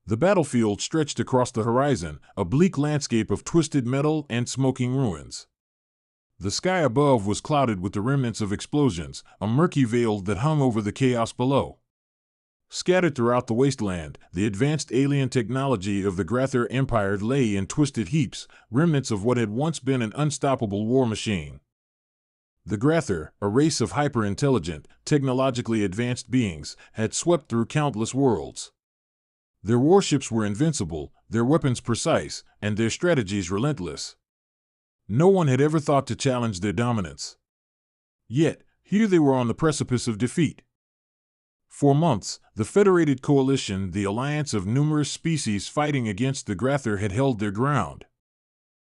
The battlefield stretched across the horizon, a bleak landscape of twisted metal and smoking ruins. The sky above was clouded with the remnants of explosions, a murky veil that hung over the chaos below. Scattered throughout the wasteland, the advanced alien technology of the Grather Empire lay in twisted heaps, remnants of what had once been an unstoppable war machine. The Grather, a race of hyper-intelligent, technologically advanced beings, had swept through countless worlds. Their warships were invincible, their weapons precise, and their strategies relentless. No one had ever thought to challenge their dominance. Yet, here they were on the precipice of defeat. For months, the Federated Coalition, the alliance of numerous species fighting against the Grather, had held their ground.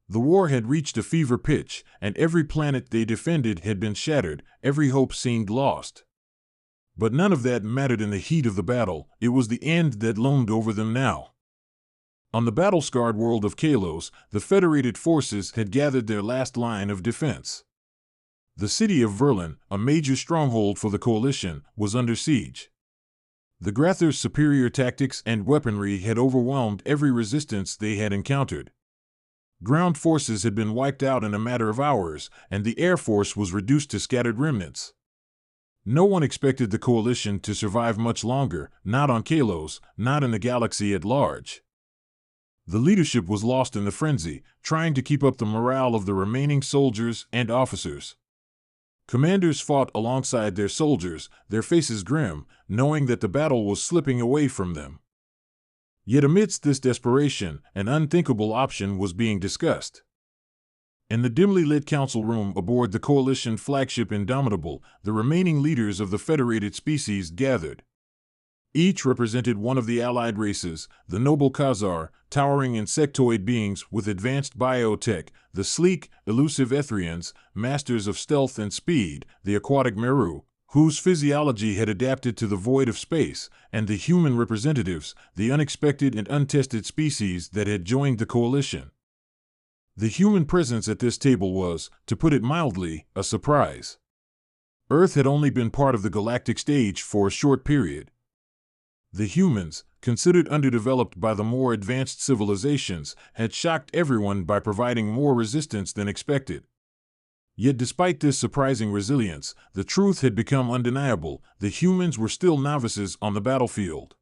The war had reached a fever pitch, and every planet they defended had been shattered, every hope seemed lost. But none of that mattered in the heat of the battle. It was the end that loomed over them now. On the battle-scarred world of Kalos, the Federated forces had gathered their last line of defense. The city of Verlin, a major stronghold for the Coalition, was under siege. The Grather's superior tactics and weaponry had overwhelmed every resistance they had encountered. Ground forces had been wiped out in a matter of hours, and the Air Force was reduced to scattered remnants. No one expected the Coalition to survive much longer, not on Kalos, not in the galaxy at large. The leadership was lost in the frenzy, trying to keep up the morale of the remaining soldiers and officers. Commanders fought alongside their soldiers, their faces grim, knowing that the battle was slipping away from them. Yet amidst this desperation, an unthinkable option was being discussed. In the dimly lit council room aboard the Coalition flagship Indomitable, the remaining leaders of the Federated species gathered. Each represented one of the allied races, the noble Khazar, towering insectoid beings with advanced biotech, the sleek, elusive Ethrians, masters of stealth and speed, the aquatic Meru, whose physiology had adapted to the void of space, and the human representatives, the unexpected and untested species that had joined the Coalition. The human presence at this table was, to put it mildly, a surprise. Earth had only been part of the galactic stage for a short period. The humans, considered underdeveloped by the more advanced civilizations, had shocked everyone by providing more resistance than expected. Yet despite this surprising resilience, the truth had become undeniable: the humans were still novices on the battlefield.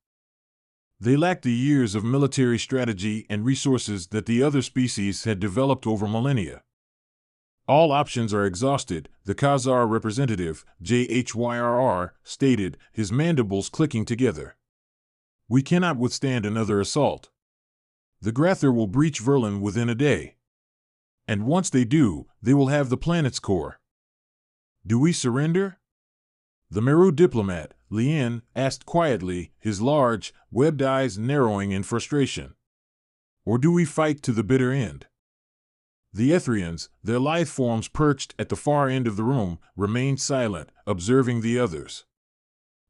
They lacked the years of military strategy and resources that the other species had developed over millennia. All options are exhausted, the Khazar representative, JHYRR, stated, his mandibles clicking together. We cannot withstand another assault. The Grather will breach Verlin within a day. And once they do, they will have the planet's core. Do we surrender? The Meru diplomat, Lien, asked quietly, his large, webbed eyes narrowing in frustration. Or do we fight to the bitter end? The Ethrians, their lithe forms perched at the far end of the room, remained silent, observing the others.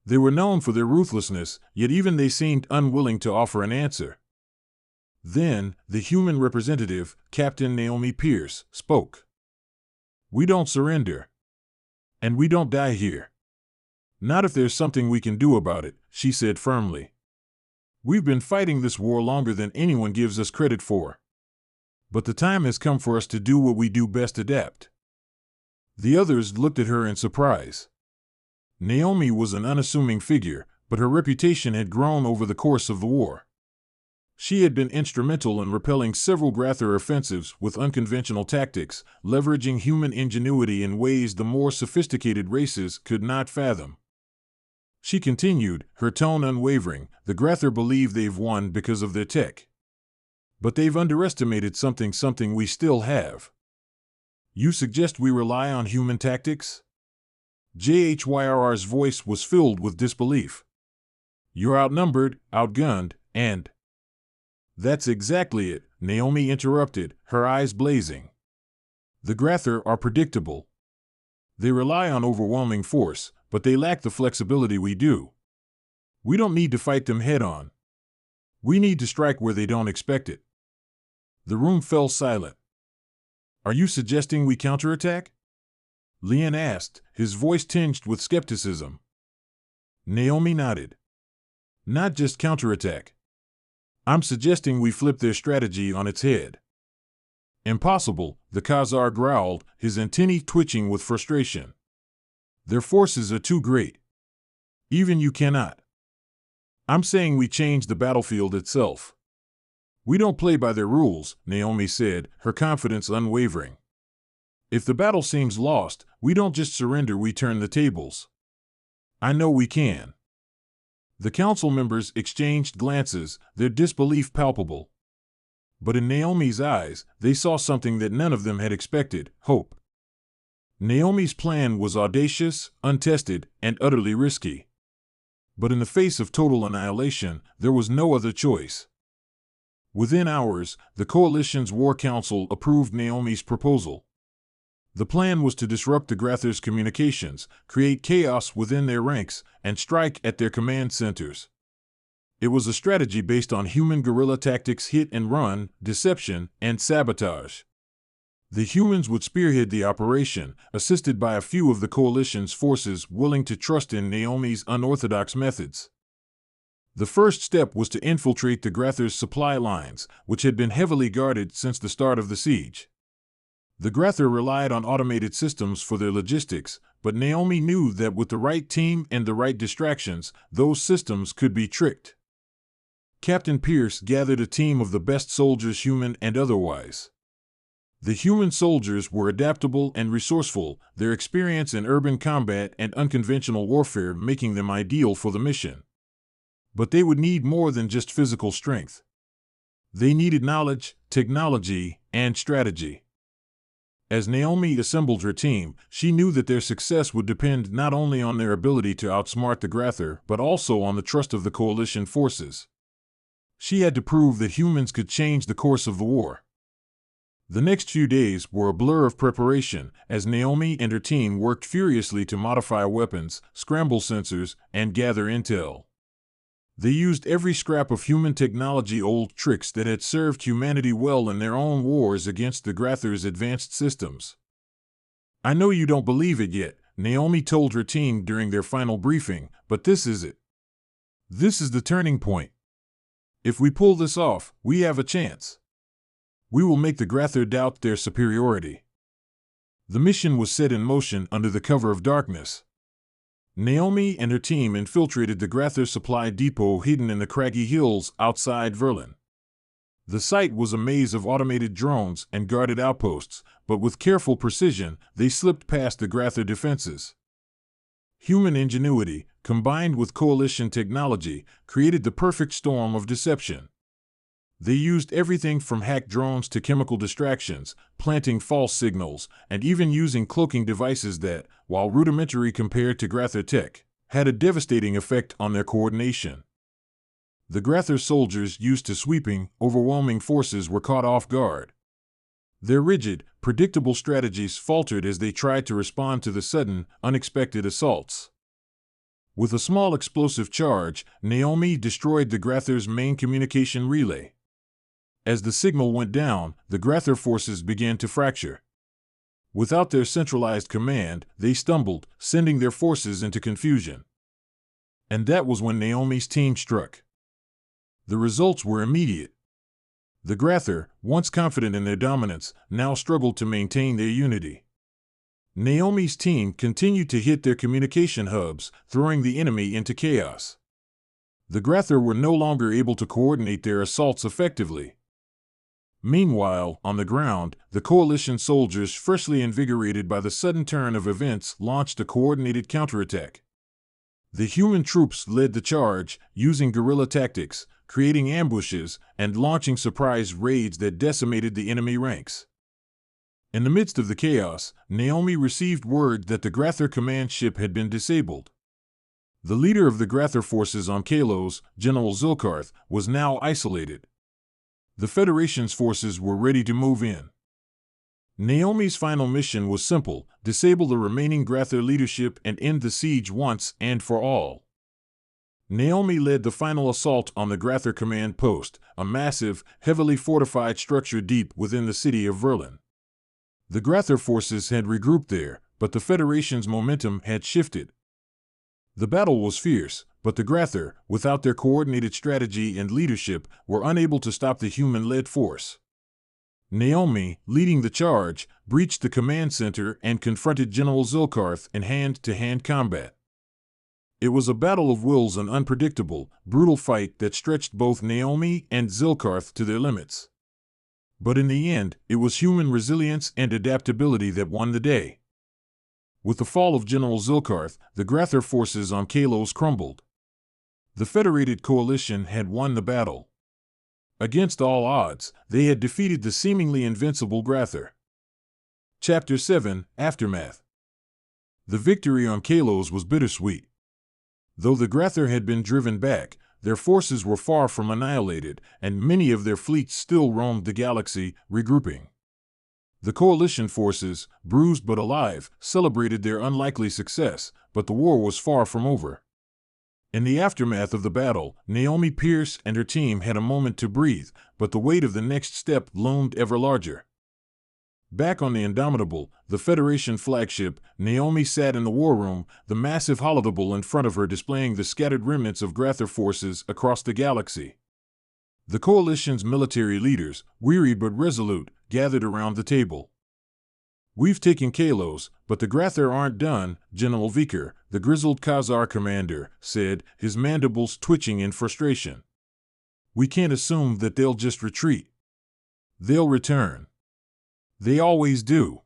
They were known for their ruthlessness, yet even they seemed unwilling to offer an answer. Then, the human representative, Captain Naomi Pierce, spoke. We don't surrender. And we don't die here. Not if there's something we can do about it, she said firmly. We've been fighting this war longer than anyone gives us credit for. But the time has come for us to do what we do best: adapt. The others looked at her in surprise. Naomi was an unassuming figure, but her reputation had grown over the course of the war. She had been instrumental in repelling several Grather offensives with unconventional tactics, leveraging human ingenuity in ways the more sophisticated races could not fathom. She continued, her tone unwavering, the Grather believe they've won because of their tech. But they've underestimated something we still have. You suggest we rely on human tactics? JHYRR's voice was filled with disbelief. You're outnumbered, outgunned, and... That's exactly it, Naomi interrupted, her eyes blazing. The Grather are predictable. They rely on overwhelming force, but they lack the flexibility we do. We don't need to fight them head-on. We need to strike where they don't expect it. The room fell silent. Are you suggesting we counterattack? Lien asked, his voice tinged with skepticism. Naomi nodded. Not just counterattack. I'm suggesting we flip their strategy on its head. Impossible, the Khazar growled, his antennae twitching with frustration. Their forces are too great. Even you cannot. I'm saying we change the battlefield itself. We don't play by their rules, Naomi said, her confidence unwavering. If the battle seems lost, we don't just surrender, we turn the tables. I know we can. The council members exchanged glances, their disbelief palpable. But in Naomi's eyes, they saw something that none of them had expected: hope. Naomi's plan was audacious, untested, and utterly risky. But in the face of total annihilation, there was no other choice. Within hours, the coalition's war council approved Naomi's proposal. The plan was to disrupt the Grathers' communications, create chaos within their ranks, and strike at their command centers. It was a strategy based on human guerrilla tactics: hit and run, deception, and sabotage. The humans would spearhead the operation, assisted by a few of the coalition's forces willing to trust in Naomi's unorthodox methods. The first step was to infiltrate the Grathers' supply lines, which had been heavily guarded since the start of the siege. The Grather relied on automated systems for their logistics, but Naomi knew that with the right team and the right distractions, those systems could be tricked. Captain Pierce gathered a team of the best soldiers, human and otherwise. The human soldiers were adaptable and resourceful, their experience in urban combat and unconventional warfare making them ideal for the mission. But they would need more than just physical strength. They needed knowledge, technology, and strategy. As Naomi assembled her team, she knew that their success would depend not only on their ability to outsmart the Grather, but also on the trust of the coalition forces. She had to prove that humans could change the course of the war. The next few days were a blur of preparation, as Naomi and her team worked furiously to modify weapons, scramble sensors, and gather intel. They used every scrap of human technology, old tricks that had served humanity well in their own wars against the Grathers' advanced systems. I know you don't believe it yet, Naomi told her team during their final briefing, but this is it. This is the turning point. If we pull this off, we have a chance. We will make the Grather doubt their superiority. The mission was set in motion under the cover of darkness. Naomi and her team infiltrated the Grather supply depot hidden in the craggy hills outside Verlin. The site was a maze of automated drones and guarded outposts, but with careful precision, they slipped past the Grather defenses. Human ingenuity, combined with coalition technology, created the perfect storm of deception. They used everything from hacked drones to chemical distractions, planting false signals, and even using cloaking devices that, while rudimentary compared to Grather tech, had a devastating effect on their coordination. The Grather soldiers used to sweeping, overwhelming forces were caught off guard. Their rigid, predictable strategies faltered as they tried to respond to the sudden, unexpected assaults. With a small explosive charge, Naomi destroyed the Grather's main communication relay. As the signal went down, the Grather forces began to fracture. Without their centralized command, they stumbled, sending their forces into confusion. And that was when Naomi's team struck. The results were immediate. The Grather, once confident in their dominance, now struggled to maintain their unity. Naomi's team continued to hit their communication hubs, throwing the enemy into chaos. The Grather were no longer able to coordinate their assaults effectively. Meanwhile, on the ground, the coalition soldiers, freshly invigorated by the sudden turn of events, launched a coordinated counterattack. The human troops led the charge, using guerrilla tactics, creating ambushes, and launching surprise raids that decimated the enemy ranks. In the midst of the chaos, Naomi received word that the Grather command ship had been disabled. The leader of the Grather forces on Kalos, General Zilkarth, was now isolated. The Federation's forces were ready to move in. Naomi's final mission was simple: disable the remaining Grather leadership and end the siege once and for all. Naomi led the final assault on the Grather command post, a massive, heavily fortified structure deep within the city of Verlin. The Grather forces had regrouped there, but the Federation's momentum had shifted. The battle was fierce, but the Grather, without their coordinated strategy and leadership, were unable to stop the human-led force. Naomi, leading the charge, breached the command center and confronted General Zilkarth in hand-to-hand combat. It was a battle of wills, an unpredictable, brutal fight that stretched both Naomi and Zilkarth to their limits. But in the end, it was human resilience and adaptability that won the day. With the fall of General Zilkarth, the Grather forces on Kalos crumbled. The Federated Coalition had won the battle. Against all odds, they had defeated the seemingly invincible Grather. Chapter 7: Aftermath. The victory on Kalos was bittersweet. Though the Grather had been driven back, their forces were far from annihilated, and many of their fleets still roamed the galaxy, regrouping. The coalition forces, bruised but alive, celebrated their unlikely success, but the war was far from over. In the aftermath of the battle, Naomi Pierce and her team had a moment to breathe, but the weight of the next step loomed ever larger. Back on the Indomitable, the Federation flagship, Naomi sat in the war room, the massive holodeble in front of her displaying the scattered remnants of Grather forces across the galaxy. The coalition's military leaders, weary but resolute, gathered around the table. "We've taken Kalos, but the Grather aren't done," General Viker, the grizzled Khazar commander, said, his mandibles twitching in frustration. "We can't assume that they'll just retreat. They'll return. They always do."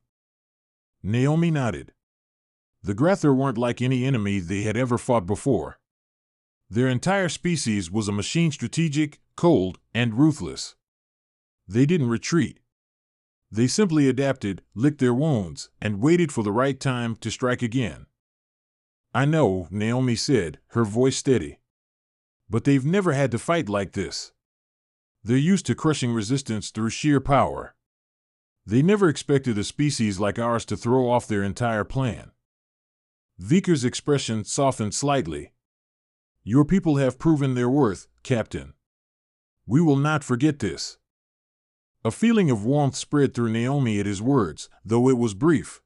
Naomi nodded. The Grather weren't like any enemy they had ever fought before. Their entire species was a machine, strategic, cold, and ruthless. They didn't retreat. They simply adapted, licked their wounds, and waited for the right time to strike again. "I know," Naomi said, her voice steady. "But they've never had to fight like this. They're used to crushing resistance through sheer power. They never expected a species like ours to throw off their entire plan." Viker's expression softened slightly. "Your people have proven their worth, Captain. We will not forget this." A feeling of warmth spread through Naomi at his words, though it was brief.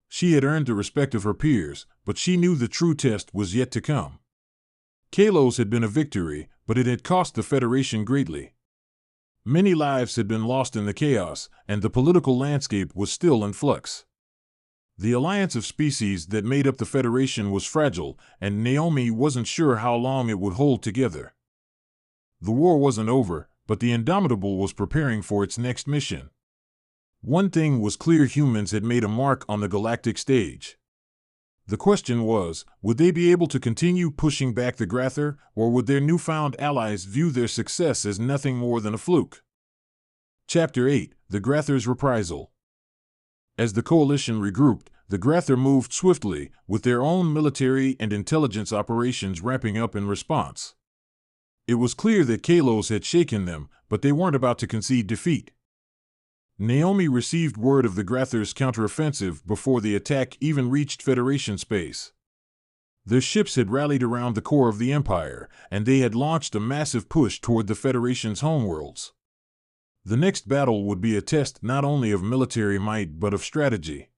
She had earned the respect of her peers, but she knew the true test was yet to come. Kalos had been a victory, but it had cost the Federation greatly. Many lives had been lost in the chaos, and the political landscape was still in flux. The alliance of species that made up the Federation was fragile, and Naomi wasn't sure how long it would hold together. The war wasn't over, but the Indomitable was preparing for its next mission. One thing was clear: humans had made a mark on the galactic stage. The question was, would they be able to continue pushing back the Grather, or would their newfound allies view their success as nothing more than a fluke? Chapter 8: The Grather's Reprisal. As the coalition regrouped, the Grather moved swiftly, with their own military and intelligence operations ramping up in response. It was clear that Kalos had shaken them, but they weren't about to concede defeat. Naomi received word of the Grather's counteroffensive before the attack even reached Federation space. Their ships had rallied around the core of the Empire, and they had launched a massive push toward the Federation's homeworlds. The next battle would be a test not only of military might but of strategy.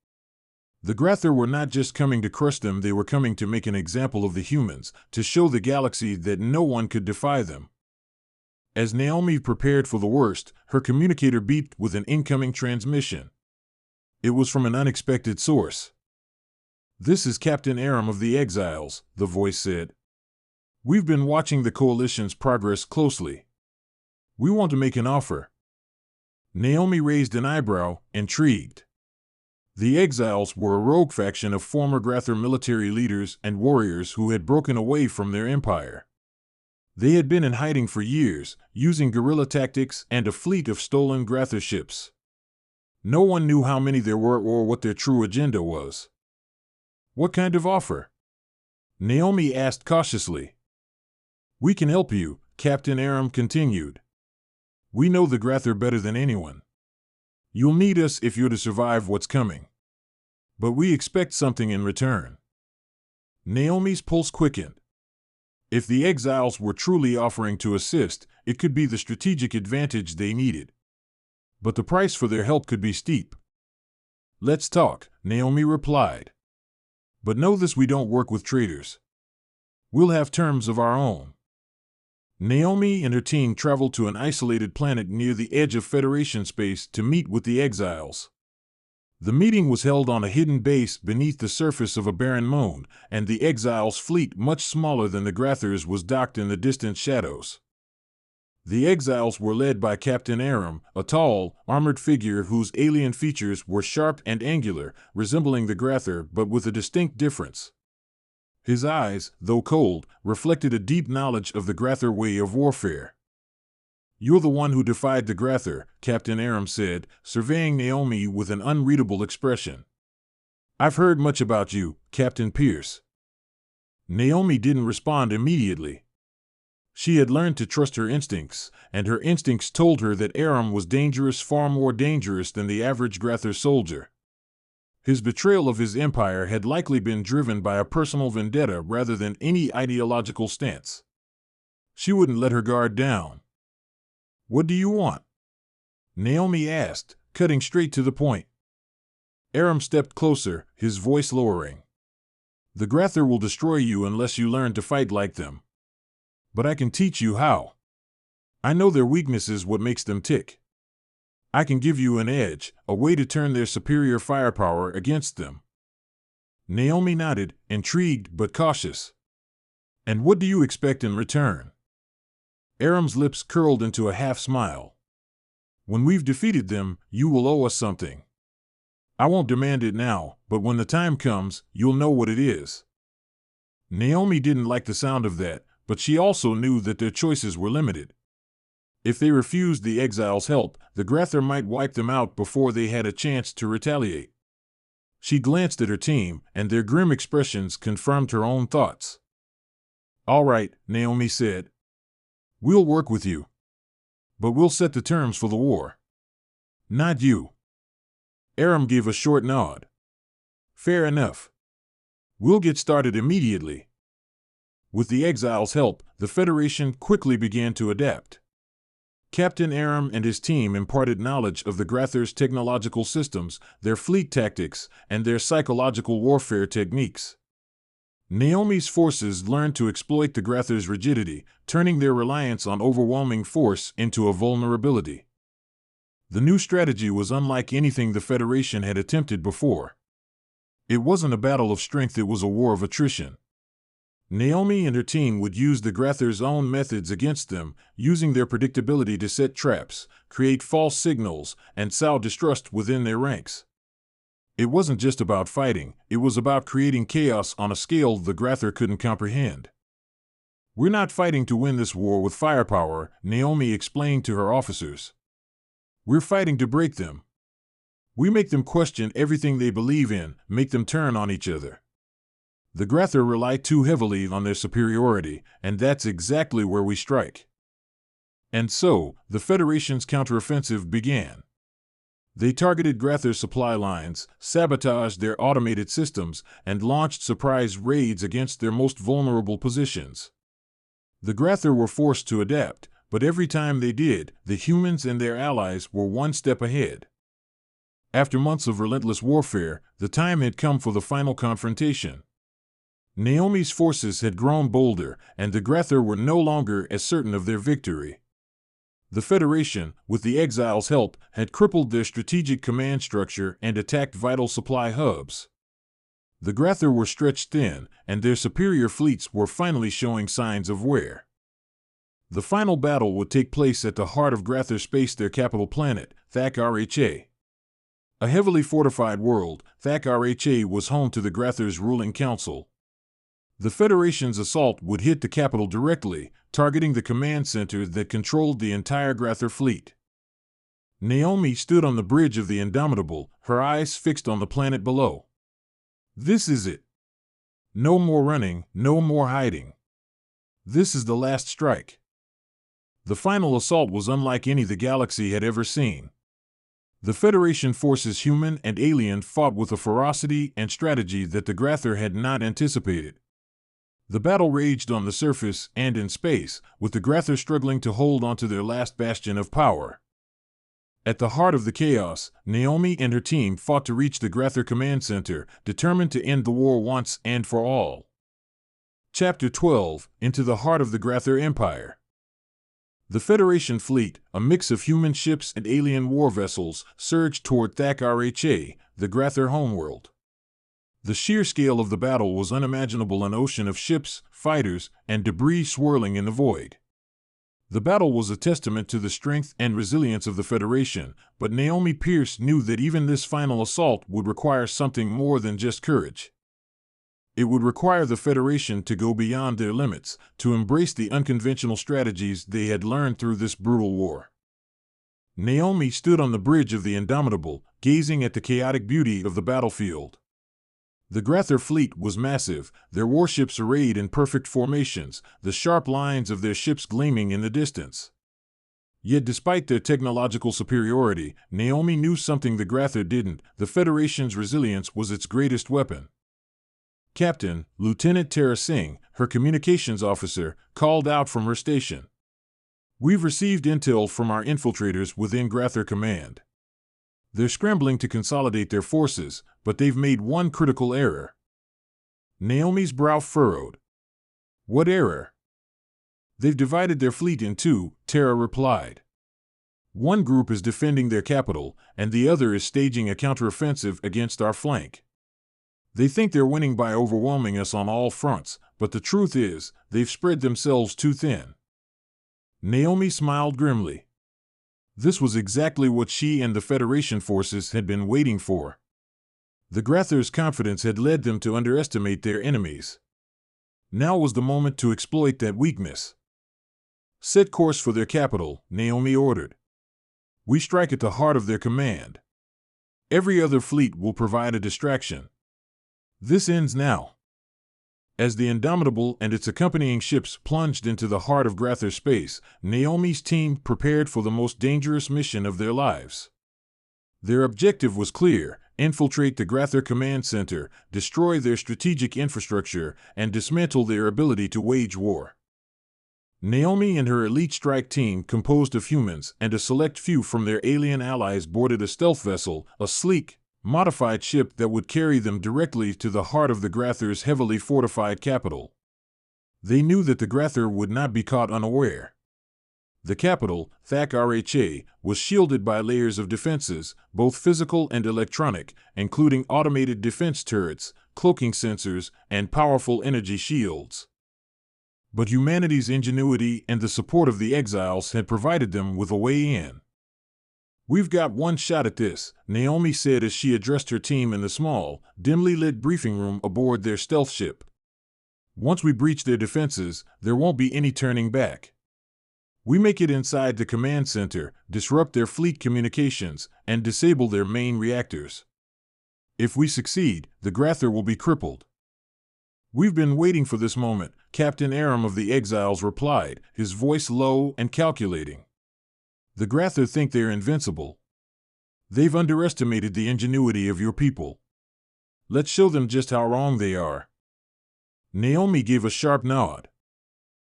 The Grather were not just coming to crush them, they were coming to make an example of the humans, to show the galaxy that no one could defy them. As Naomi prepared for the worst, her communicator beeped with an incoming transmission. It was from an unexpected source. "This is Captain Aram of the Exiles," the voice said. "We've been watching the Coalition's progress closely. We want to make an offer." Naomi raised an eyebrow, intrigued. The Exiles were a rogue faction of former Grather military leaders and warriors who had broken away from their empire. They had been in hiding for years, using guerrilla tactics and a fleet of stolen Grather ships. No one knew how many there were or what their true agenda was. "What kind of offer?" Naomi asked cautiously. "We can help you," Captain Aram continued. "We know the Grather better than anyone. You'll need us if you're to survive what's coming. But we expect something in return." Naomi's pulse quickened. If the Exiles were truly offering to assist, it could be the strategic advantage they needed. But the price for their help could be steep. "Let's talk," Naomi replied. "But know this: we don't work with traitors. We'll have terms of our own. Naomi and her team traveled to an isolated planet near the edge of Federation space to meet with the exiles. The meeting was held on a hidden base beneath the surface of a barren moon, and the exiles' fleet, much smaller than the Grathers, was docked in the distant shadows. The exiles were led by Captain Aram, a tall, armored figure whose alien features were sharp and angular, resembling the Grather but with a distinct difference. His eyes, though cold, reflected a deep knowledge of the Grather way of warfare. "You're the one who defied the Grather," Captain Aram said, surveying Naomi with an unreadable expression. "I've heard much about you, Captain Pierce." Naomi didn't respond immediately. She had learned to trust her instincts, and her instincts told her that Aram was dangerous, far more dangerous than the average Grather soldier. His betrayal of his empire had likely been driven by a personal vendetta rather than any ideological stance. She wouldn't let her guard down. "What do you want?" Naomi asked, cutting straight to the point. Aram stepped closer, his voice lowering. "The Grather will destroy you unless you learn to fight like them. But I can teach you how. I know their weaknesses, what makes them tick. I can give you an edge, a way to turn their superior firepower against them." Naomi nodded, intrigued but cautious. "And what do you expect in return?" Aram's lips curled into a half-smile. "When we've defeated them, you will owe us something. I won't demand it now, but when the time comes, you'll know what it is." Naomi didn't like the sound of that, but she also knew that their choices were limited. If they refused the exiles' help, the Grather might wipe them out before they had a chance to retaliate. She glanced at her team, and their grim expressions confirmed her own thoughts. "All right," Naomi said. "We'll work with you. But we'll set the terms for the war." "Not you." Aram gave a short nod. "Fair enough. We'll get started immediately." With the exiles' help, the Federation quickly began to adapt. Captain Aram and his team imparted knowledge of the Grather's technological systems, their fleet tactics, and their psychological warfare techniques. Naomi's forces learned to exploit the Grather's rigidity, turning their reliance on overwhelming force into a vulnerability. The new strategy was unlike anything the Federation had attempted before. It wasn't a battle of strength, it was a war of attrition. Naomi and her team would use the Grather's own methods against them, using their predictability to set traps, create false signals, and sow distrust within their ranks. It wasn't just about fighting, it was about creating chaos on a scale the Grather couldn't comprehend. "We're not fighting to win this war with firepower," Naomi explained to her officers. "We're fighting to break them. We make them question everything they believe in, make them turn on each other. The Grather rely too heavily on their superiority, and that's exactly where we strike." And so, the Federation's counteroffensive began. They targeted Grather supply lines, sabotaged their automated systems, and launched surprise raids against their most vulnerable positions. The Grather were forced to adapt, but every time they did, the humans and their allies were one step ahead. After months of relentless warfare, the time had come for the final confrontation. Naomi's forces had grown bolder, and the Grather were no longer as certain of their victory. The Federation, with the exiles' help, had crippled their strategic command structure and attacked vital supply hubs. The Grather were stretched thin, and their superior fleets were finally showing signs of wear. The final battle would take place at the heart of Grather space, their capital planet, Thak-Rha. A heavily fortified world, Thak-Rha was home to the Grather's ruling council. The Federation's assault would hit the capital directly, targeting the command center that controlled the entire Grather fleet. Naomi stood on the bridge of the Indomitable, her eyes fixed on the planet below. This is it. No more running, no more hiding. This is the last strike. The final assault was unlike any the galaxy had ever seen. The Federation forces, human and alien, fought with a ferocity and strategy that the Grather had not anticipated. The battle raged on the surface and in space, with the Grather struggling to hold onto their last bastion of power. At the heart of the chaos, Naomi and her team fought to reach the Grather command center, determined to end the war once and for all. Chapter 12, Into the Heart of the Grather Empire. The Federation fleet, a mix of human ships and alien war vessels, surged toward Thak-Rha, the Grather homeworld. The sheer scale of the battle was unimaginable, an ocean of ships, fighters, and debris swirling in the void. The battle was a testament to the strength and resilience of the Federation, but Naomi Pierce knew that even this final assault would require something more than just courage. It would require the Federation to go beyond their limits, to embrace the unconventional strategies they had learned through this brutal war. Naomi stood on the bridge of the Indomitable, gazing at the chaotic beauty of the battlefield. The Grather fleet was massive, their warships arrayed in perfect formations, the sharp lines of their ships gleaming in the distance. Yet despite their technological superiority, Naomi knew something the Grather didn't: the Federation's resilience was its greatest weapon. Captain, Lieutenant Tara Singh, her communications officer, called out from her station. "We've received intel from our infiltrators within Grather Command. They're scrambling to consolidate their forces, but they've made one critical error." Naomi's brow furrowed. "What error?" "They've divided their fleet in two," Tara replied. "One group is defending their capital, and the other is staging a counteroffensive against our flank. They think they're winning by overwhelming us on all fronts, but the truth is, they've spread themselves too thin." Naomi smiled grimly. This was exactly what she and the Federation forces had been waiting for. The Grather's confidence had led them to underestimate their enemies. Now was the moment to exploit that weakness. "Set course for their capital," Naomi ordered. "We strike at the heart of their command. Every other fleet will provide a distraction. This ends now." As the Indomitable and its accompanying ships plunged into the heart of Grather space, Naomi's team prepared for the most dangerous mission of their lives. Their objective was clear: infiltrate the Grather command center, destroy their strategic infrastructure, and dismantle their ability to wage war. Naomi and her elite strike team, composed of humans and a select few from their alien allies, boarded a stealth vessel, a sleek, modified ship that would carry them directly to the heart of the Grather's heavily fortified capital. They knew that the Grather would not be caught unaware. The capital, Thak-Rha, was shielded by layers of defenses, both physical and electronic, including automated defense turrets, cloaking sensors, and powerful energy shields. But humanity's ingenuity and the support of the exiles had provided them with a way in. "We've got one shot at this," Naomi said as she addressed her team in the small, dimly lit briefing room aboard their stealth ship. "Once we breach their defenses, there won't be any turning back. We make it inside the command center, disrupt their fleet communications, and disable their main reactors. If we succeed, the Grather will be crippled." "We've been waiting for this moment," Captain Aram of the Exiles replied, his voice low and calculating. "The Grather think they're invincible. They've underestimated the ingenuity of your people. Let's show them just how wrong they are." Naomi gave a sharp nod.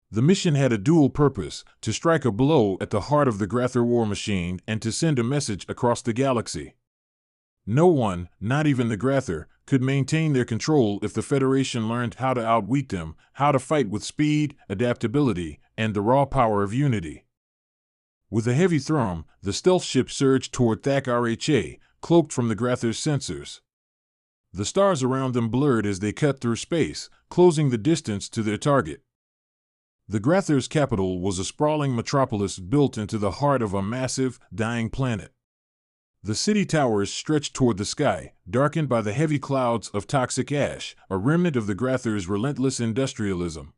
The mission had a dual purpose: to strike a blow at the heart of the Grather war machine and to send a message across the galaxy. No one, not even the Grather, could maintain their control if the Federation learned how to outwit them, how to fight with speed, adaptability, and the raw power of unity. With a heavy thrum, the stealth ship surged toward Thak-Rha, cloaked from the Grather's sensors. The stars around them blurred as they cut through space, closing the distance to their target. The Grather's capital was a sprawling metropolis built into the heart of a massive, dying planet. The city towers stretched toward the sky, darkened by the heavy clouds of toxic ash, a remnant of the Grather's relentless industrialism.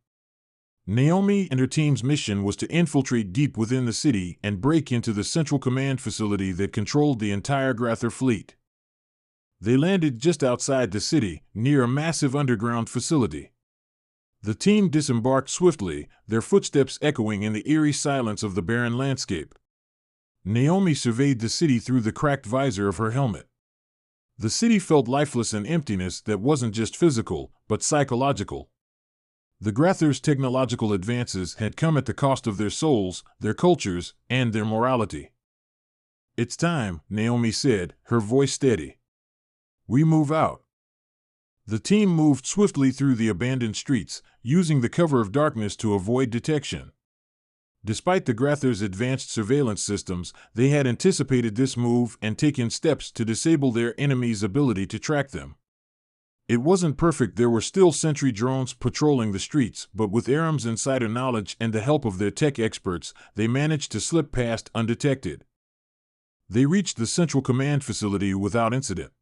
Naomi and her team's mission was to infiltrate deep within the city and break into the central command facility that controlled the entire Grather fleet. They landed just outside the city, near a massive underground facility. The team disembarked swiftly, their footsteps echoing in the eerie silence of the barren landscape. Naomi surveyed the city through the cracked visor of her helmet. The city felt lifeless, an emptiness that wasn't just physical, but psychological. The Grather's technological advances had come at the cost of their souls, their cultures, and their morality. "It's time," Naomi said, her voice steady. "We move out." The team moved swiftly through the abandoned streets, using the cover of darkness to avoid detection. Despite the Grathers' advanced surveillance systems, they had anticipated this move and taken steps to disable their enemies' ability to track them. It wasn't perfect. There were still sentry drones patrolling the streets, but with Aram's insider knowledge and the help of their tech experts, they managed to slip past undetected. They reached the Central Command facility without incident.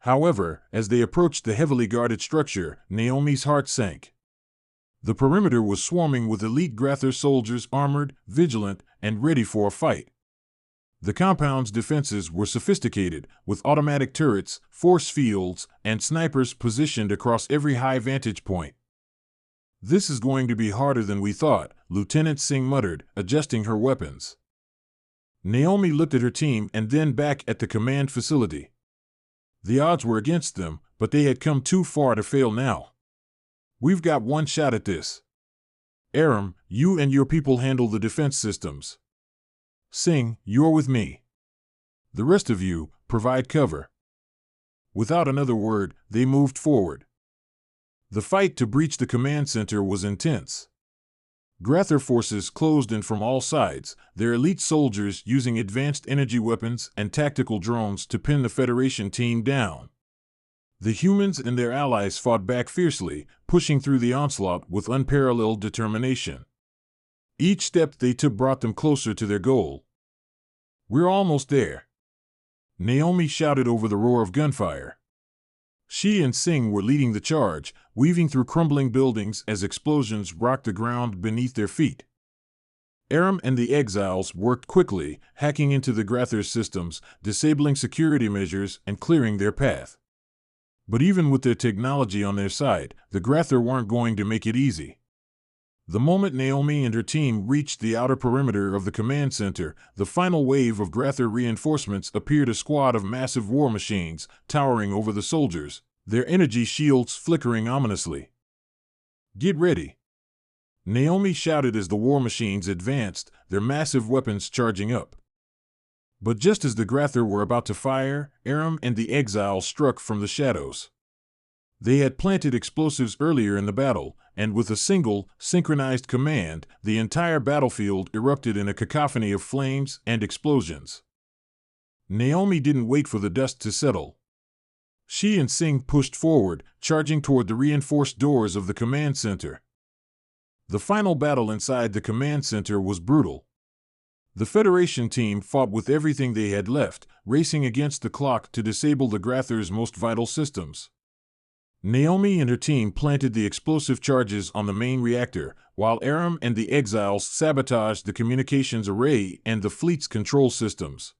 However, as they approached the heavily guarded structure, Naomi's heart sank. The perimeter was swarming with elite Grather soldiers, armored, vigilant, and ready for a fight. The compound's defenses were sophisticated, with automatic turrets, force fields, and snipers positioned across every high vantage point. "This is going to be harder than we thought," Lieutenant Singh muttered, adjusting her weapons. Naomi looked at her team and then back at the command facility. The odds were against them, but they had come too far to fail now. "We've got one shot at this. Aram, you and your people handle the defense systems. Singh, you're with me. The rest of you, provide cover." Without another word, they moved forward. The fight to breach the command center was intense. Grather forces closed in from all sides, their elite soldiers using advanced energy weapons and tactical drones to pin the Federation team down. The humans and their allies fought back fiercely, pushing through the onslaught with unparalleled determination. Each step they took brought them closer to their goal. "We're almost there," Naomi shouted over the roar of gunfire. She and Singh were leading the charge, weaving through crumbling buildings as explosions rocked the ground beneath their feet. Aram and the exiles worked quickly, hacking into the Grather's systems, disabling security measures, and clearing their path. But even with their technology on their side, the Grather weren't going to make it easy. The moment Naomi and her team reached the outer perimeter of the command center, the final wave of Grather reinforcements appeared, a squad of massive war machines towering over the soldiers, their energy shields flickering ominously. "Get ready," Naomi shouted as the war machines advanced, their massive weapons charging up. But just as the Grather were about to fire, Aram and the exiles struck from the shadows. They had planted explosives earlier in the battle, and with a single, synchronized command, the entire battlefield erupted in a cacophony of flames and explosions. Naomi didn't wait for the dust to settle. She and Singh pushed forward, charging toward the reinforced doors of the command center. The final battle inside the command center was brutal. The Federation team fought with everything they had left, racing against the clock to disable the Grather's most vital systems. Naomi and her team planted the explosive charges on the main reactor, while Aram and the exiles sabotaged the communications array and the fleet's control systems.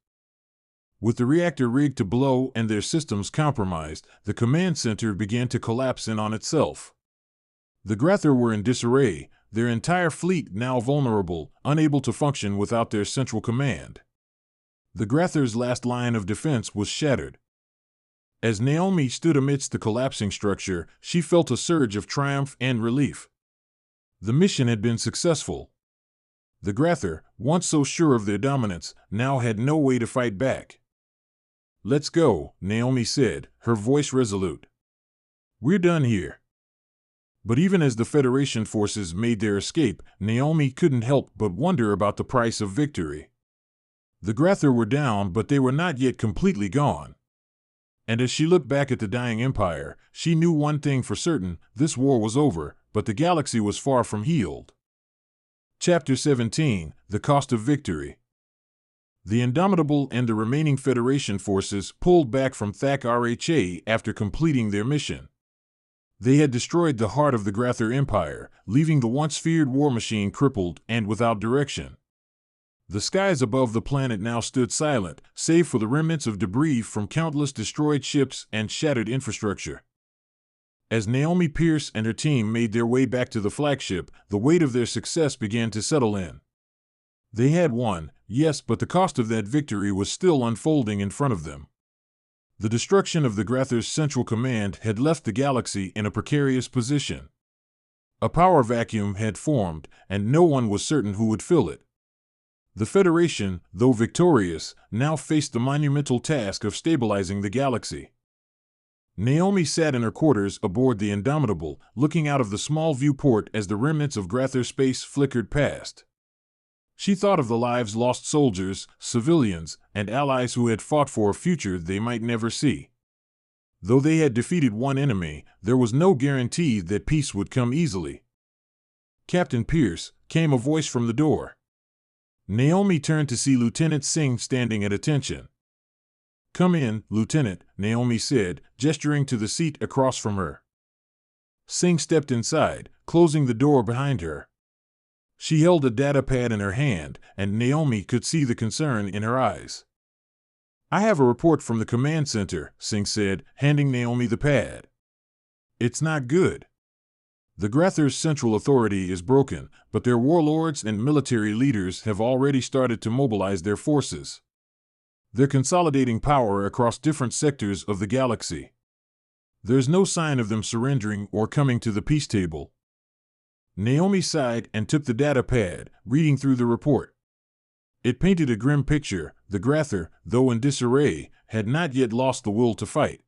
With the reactor rigged to blow and their systems compromised, the command center began to collapse in on itself. The Grather were in disarray, their entire fleet now vulnerable, unable to function without their central command. The Grather's last line of defense was shattered. As Naomi stood amidst the collapsing structure, she felt a surge of triumph and relief. The mission had been successful. The Grather, once so sure of their dominance, now had no way to fight back. "Let's go," Naomi said, her voice resolute. "We're done here." But even as the Federation forces made their escape, Naomi couldn't help but wonder about the price of victory. The Grather were down, but they were not yet completely gone. And as she looked back at the dying empire, she knew one thing for certain: this war was over, but the galaxy was far from healed. Chapter 17: The Cost of Victory. The Indomitable and the remaining Federation forces pulled back from Thak Rha after completing their mission. They had destroyed the heart of the Grather Empire, leaving the once feared war machine crippled and without direction. The skies above the planet now stood silent, save for the remnants of debris from countless destroyed ships and shattered infrastructure. As Naomi Pierce and her team made their way back to the flagship, the weight of their success began to settle in. They had won, yes, but the cost of that victory was still unfolding in front of them. The destruction of the Grather's central command had left the galaxy in a precarious position. A power vacuum had formed, and no one was certain who would fill it. The Federation, though victorious, now faced the monumental task of stabilizing the galaxy. Naomi sat in her quarters aboard the Indomitable, looking out of the small viewport as the remnants of Grather space flickered past. She thought of the lives lost soldiers, civilians, and allies who had fought for a future they might never see. Though they had defeated one enemy, there was no guarantee that peace would come easily. "Captain Pierce," came a voice from the door. Naomi turned to see Lieutenant Singh standing at attention. "Come in, Lieutenant," Naomi said, gesturing to the seat across from her. Singh stepped inside, closing the door behind her. She held a data pad in her hand, and Naomi could see the concern in her eyes. "I have a report from the command center," Singh said, handing Naomi the pad. "It's not good. The Grather's central authority is broken, but their warlords and military leaders have already started to mobilize their forces. They're consolidating power across different sectors of the galaxy. There's no sign of them surrendering or coming to the peace table." Naomi sighed and took the data pad, reading through the report. It painted a grim picture. The Grather, though in disarray, had not yet lost the will to fight.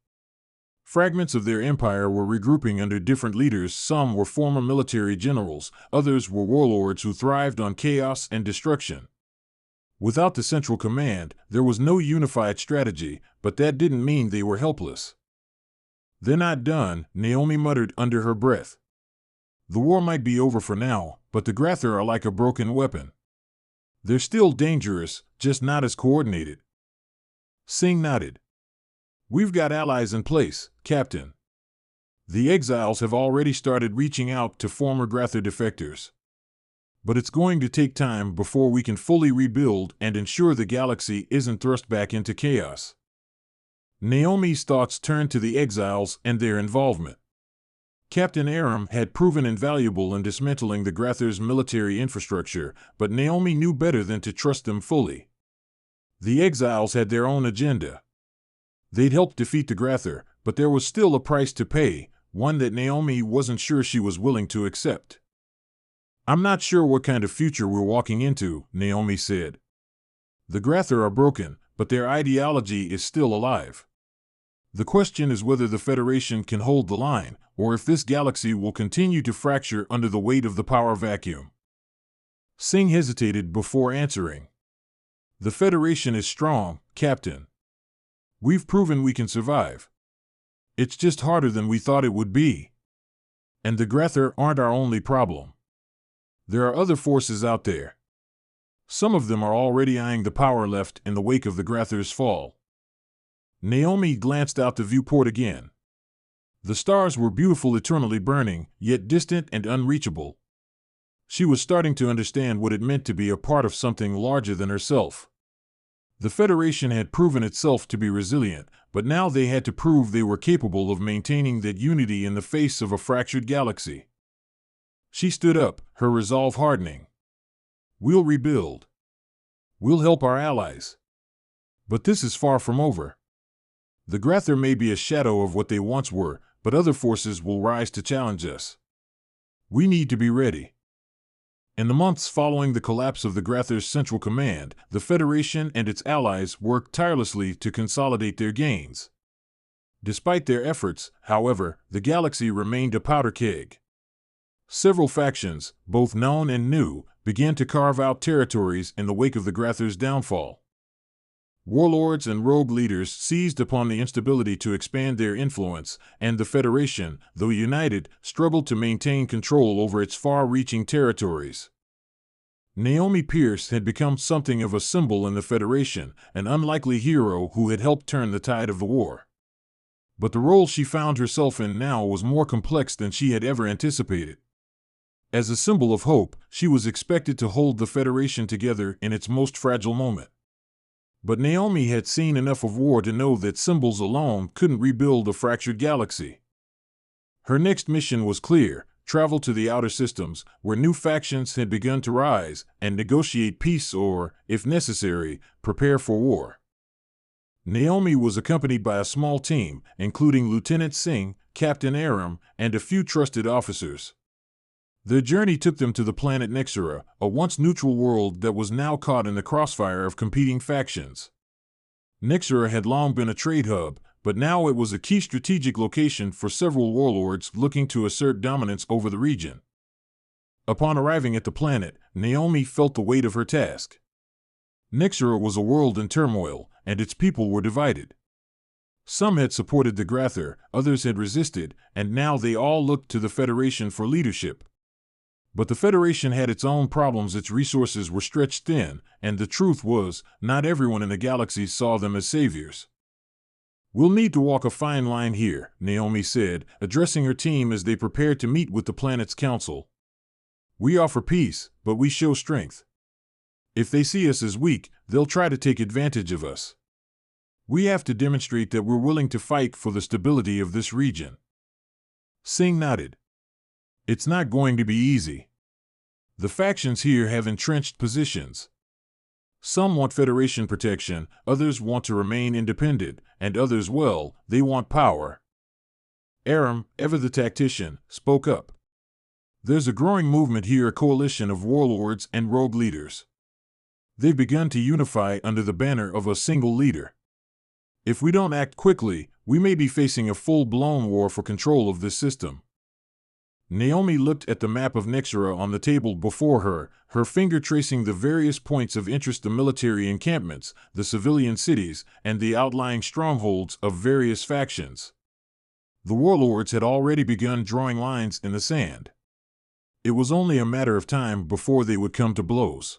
Fragments of their empire were regrouping under different leaders. Some were former military generals, others were warlords who thrived on chaos and destruction. Without the central command, there was no unified strategy, but that didn't mean they were helpless. "They're not done," Naomi muttered under her breath. "The war might be over for now, but the Grather are like a broken weapon. They're still dangerous, just not as coordinated." Singh nodded. "We've got allies in place, Captain. The exiles have already started reaching out to former Grather defectors. But it's going to take time before we can fully rebuild and ensure the galaxy isn't thrust back into chaos." Naomi's thoughts turned to the exiles and their involvement. Captain Aram had proven invaluable in dismantling the Grather's military infrastructure, but Naomi knew better than to trust them fully. The exiles had their own agenda. They'd helped defeat the Grather, but there was still a price to pay, one that Naomi wasn't sure she was willing to accept. "I'm not sure what kind of future we're walking into," Naomi said. "The Grather are broken, but their ideology is still alive. The question is whether the Federation can hold the line, or if this galaxy will continue to fracture under the weight of the power vacuum." Singh hesitated before answering. "The Federation is strong, Captain. We've proven we can survive. It's just harder than we thought it would be. And the Grather aren't our only problem. There are other forces out there. Some of them are already eyeing the power left in the wake of the Grather's fall." Naomi glanced out the viewport again. The stars were beautiful, eternally burning, yet distant and unreachable. She was starting to understand what it meant to be a part of something larger than herself. The Federation had proven itself to be resilient, but now they had to prove they were capable of maintaining that unity in the face of a fractured galaxy. She stood up, her resolve hardening. "We'll rebuild. We'll help our allies. But this is far from over. The Grather may be a shadow of what they once were, but other forces will rise to challenge us. We need to be ready." In the months following the collapse of the Grather's central command, the Federation and its allies worked tirelessly to consolidate their gains. Despite their efforts, however, the galaxy remained a powder keg. Several factions, both known and new, began to carve out territories in the wake of the Grather's downfall. Warlords and rogue leaders seized upon the instability to expand their influence, and the Federation, though united, struggled to maintain control over its far-reaching territories. Naomi Pierce had become something of a symbol in the Federation, an unlikely hero who had helped turn the tide of the war. But the role she found herself in now was more complex than she had ever anticipated. As a symbol of hope, she was expected to hold the Federation together in its most fragile moment. But Naomi had seen enough of war to know that symbols alone couldn't rebuild a fractured galaxy. Her next mission was clear: travel to the outer systems, where new factions had begun to rise, and negotiate peace or, if necessary, prepare for war. Naomi was accompanied by a small team, including Lieutenant Singh, Captain Aram, and a few trusted officers. Their journey took them to the planet Nexera, a once neutral world that was now caught in the crossfire of competing factions. Nexera had long been a trade hub, but now it was a key strategic location for several warlords looking to assert dominance over the region. Upon arriving at the planet, Naomi felt the weight of her task. Nexera was a world in turmoil, and its people were divided. Some had supported the Grather, others had resisted, and now they all looked to the Federation for leadership. But the Federation had its own problems, its resources were stretched thin, and the truth was, not everyone in the galaxy saw them as saviors. "We'll need to walk a fine line here," Naomi said, addressing her team as they prepared to meet with the planet's council. "We offer peace, but we show strength. If they see us as weak, they'll try to take advantage of us. We have to demonstrate that we're willing to fight for the stability of this region." Singh nodded. "It's not going to be easy. The factions here have entrenched positions. Some want Federation protection, others want to remain independent, and others, well, they want power." Aram, ever the tactician, spoke up. "There's a growing movement here, a coalition of warlords and rogue leaders. They've begun to unify under the banner of a single leader. If we don't act quickly, we may be facing a full-blown war for control of this system." Naomi looked at the map of Nexera on the table before her, her finger tracing the various points of interest: the military encampments, the civilian cities, and the outlying strongholds of various factions. The warlords had already begun drawing lines in the sand. It was only a matter of time before they would come to blows.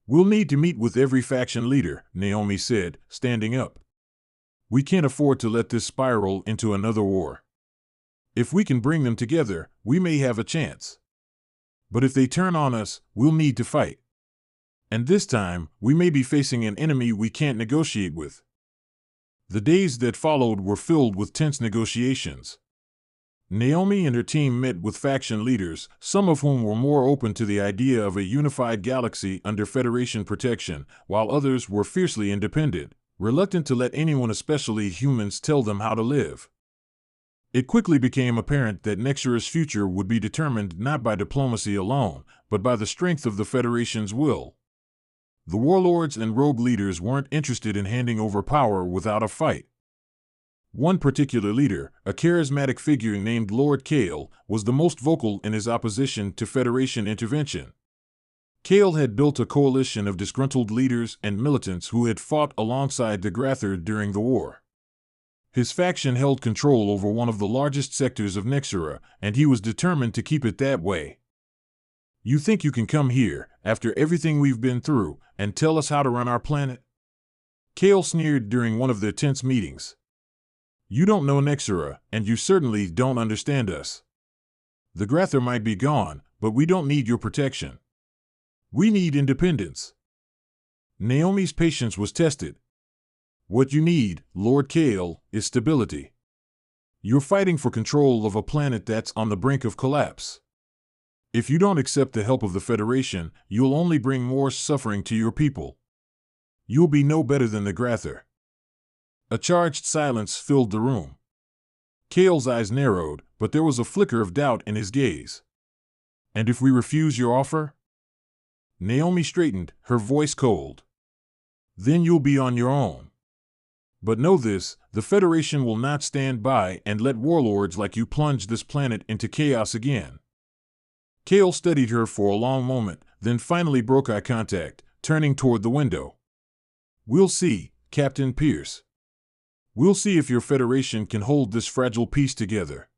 "We'll need to meet with every faction leader," Naomi said, standing up. "We can't afford to let this spiral into another war. If we can bring them together, we may have a chance. But if they turn on us, we'll need to fight. And this time, we may be facing an enemy we can't negotiate with." The days that followed were filled with tense negotiations. Naomi and her team met with faction leaders, some of whom were more open to the idea of a unified galaxy under Federation protection, while others were fiercely independent, reluctant to let anyone, especially humans, tell them how to live. It quickly became apparent that Nexera's future would be determined not by diplomacy alone, but by the strength of the Federation's will. The warlords and rogue leaders weren't interested in handing over power without a fight. One particular leader, a charismatic figure named Lord Kale, was the most vocal in his opposition to Federation intervention. Kale had built a coalition of disgruntled leaders and militants who had fought alongside the Grather during the war. His faction held control over one of the largest sectors of Nexera, and he was determined to keep it that way. "You think you can come here, after everything we've been through, and tell us how to run our planet?" Kale sneered during one of their tense meetings. "You don't know Nexera, and you certainly don't understand us. The Grather might be gone, but we don't need your protection. We need independence." Naomi's patience was tested. "What you need, Lord Kale, is stability. You're fighting for control of a planet that's on the brink of collapse. If you don't accept the help of the Federation, you'll only bring more suffering to your people. You'll be no better than the Grather." A charged silence filled the room. Kale's eyes narrowed, but there was a flicker of doubt in his gaze. "And if we refuse your offer?" Naomi straightened, her voice cold. "Then you'll be on your own. But know this, the Federation will not stand by and let warlords like you plunge this planet into chaos again." Kale studied her for a long moment, then finally broke eye contact, turning toward the window. "We'll see, Captain Pierce. We'll see if your Federation can hold this fragile piece together."